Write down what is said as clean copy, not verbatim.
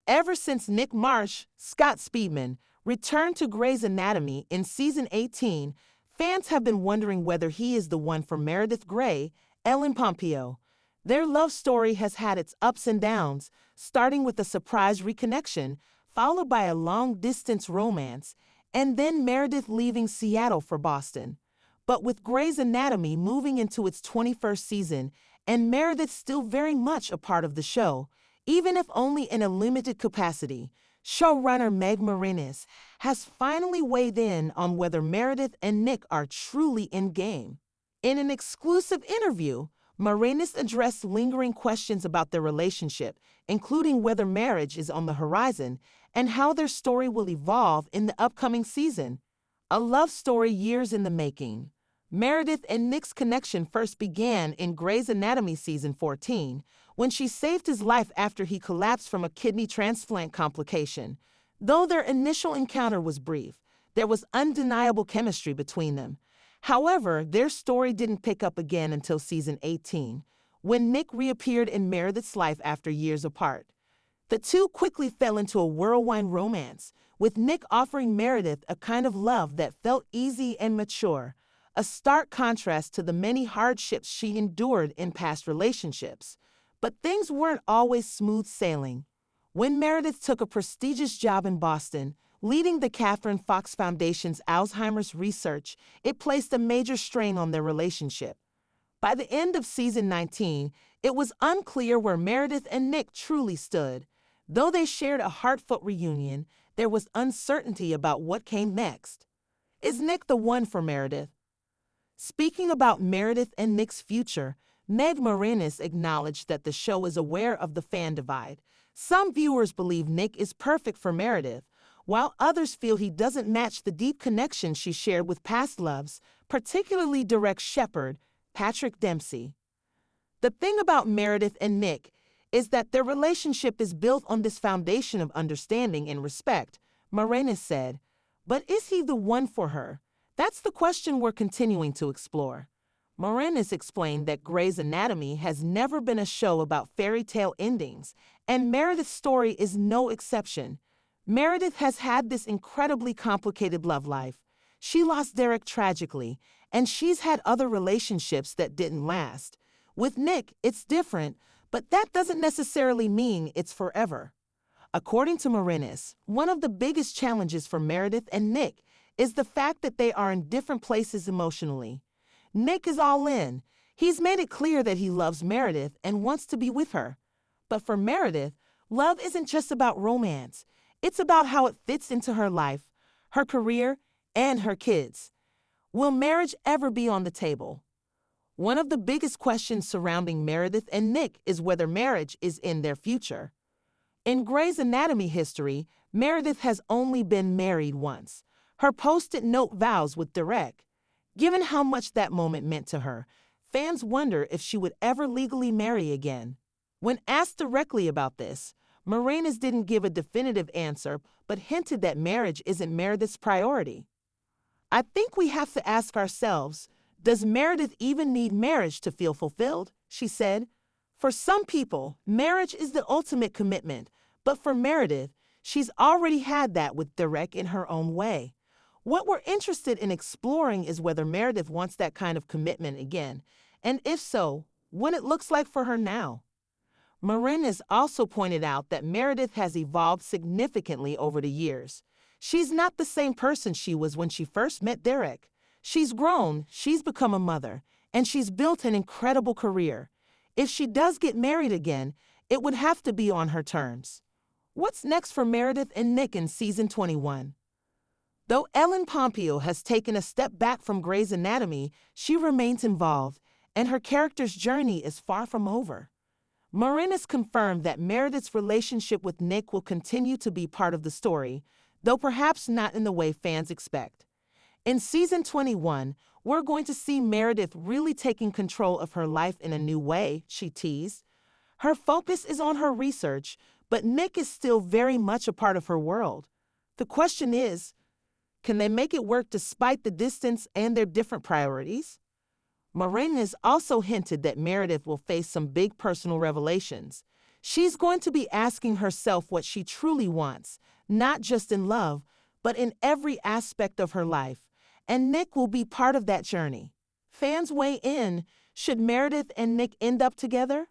Ever since Nick Marsh, Scott Speedman, returned to Grey's Anatomy in season 18, fans have been wondering whether he is the one for Meredith Grey, Ellen Pompeo. Their love story has had its ups and downs, starting with a surprise reconnection, followed by a long-distance romance, and then Meredith leaving Seattle for Boston. But with Grey's Anatomy moving into its 21st season, and Meredith still very much a part of the show, even if only in a limited capacity, showrunner Meg Morenz has finally weighed in on whether Meredith and Nick are truly in game. In an exclusive interview, Morenz addressed lingering questions about their relationship, including whether marriage is on the horizon and how their story will evolve in the upcoming season. A love story years in the making. Meredith and Nick's connection first began in Grey's Anatomy season 14, when she saved his life after he collapsed from a kidney transplant complication. Though their initial encounter was brief, there was undeniable chemistry between them. However, their story didn't pick up again until season 18, when Nick reappeared in Meredith's life after years apart. The two quickly fell into a whirlwind romance, with Nick offering Meredith a kind of love that felt easy and mature, a stark contrast to the many hardships she endured in past relationships. But things weren't always smooth sailing. When Meredith took a prestigious job in Boston, leading the Catherine Fox Foundation's Alzheimer's research, it placed a major strain on their relationship. By the end of season 19, it was unclear where Meredith and Nick truly stood. Though they shared a heartfelt reunion, there was uncertainty about what came next. Is Nick the one for Meredith? Speaking about Meredith and Nick's future, Meg Morenz acknowledged that the show is aware of the fan divide. Some viewers believe Nick is perfect for Meredith, while others feel he doesn't match the deep connection she shared with past loves, particularly Derek Shepherd, Patrick Dempsey. The thing about Meredith and Nick is that their relationship is built on this foundation of understanding and respect, Morenz said. But is he the one for her? That's the question we're continuing to explore. Morenz explained that Grey's Anatomy has never been a show about fairy tale endings, and Meredith's story is no exception. Meredith has had this incredibly complicated love life. She lost Derek tragically, and she's had other relationships that didn't last. With Nick, it's different, but that doesn't necessarily mean it's forever. According to Morenz, one of the biggest challenges for Meredith and Nick is the fact that they are in different places emotionally. Nick is all in. He's made it clear that he loves Meredith and wants to be with her. But for Meredith, love isn't just about romance. It's about how it fits into her life, her career, and her kids. Will marriage ever be on the table? One of the biggest questions surrounding Meredith and Nick is whether marriage is in their future. In Grey's Anatomy history, Meredith has only been married once. Her post-it note vows with Derek. Given how much that moment meant to her, fans wonder if she would ever legally marry again. When asked directly about this, Morenz didn't give a definitive answer, but hinted that marriage isn't Meredith's priority. I think we have to ask ourselves, does Meredith even need marriage to feel fulfilled? She said. For some people, marriage is the ultimate commitment, but for Meredith, she's already had that with Derek in her own way. What we're interested in exploring is whether Meredith wants that kind of commitment again, and if so, what it looks like for her now. Morenz also pointed out that Meredith has evolved significantly over the years. She's not the same person she was when she first met Derek. She's grown, she's become a mother, and she's built an incredible career. If she does get married again, it would have to be on her terms. What's next for Meredith and Nick in season 21? Though Ellen Pompeo has taken a step back from Grey's Anatomy, she remains involved, and her character's journey is far from over. Morenz confirmed that Meredith's relationship with Nick will continue to be part of the story, though perhaps not in the way fans expect. In season 21, we're going to see Meredith really taking control of her life in a new way, she teased. Her focus is on her research, but Nick is still very much a part of her world. The question is, can they make it work despite the distance and their different priorities? Morenz also hinted that Meredith will face some big personal revelations. She's going to be asking herself what she truly wants, not just in love, but in every aspect of her life, and Nick will be part of that journey. Fans weigh in. Should Meredith and Nick end up together?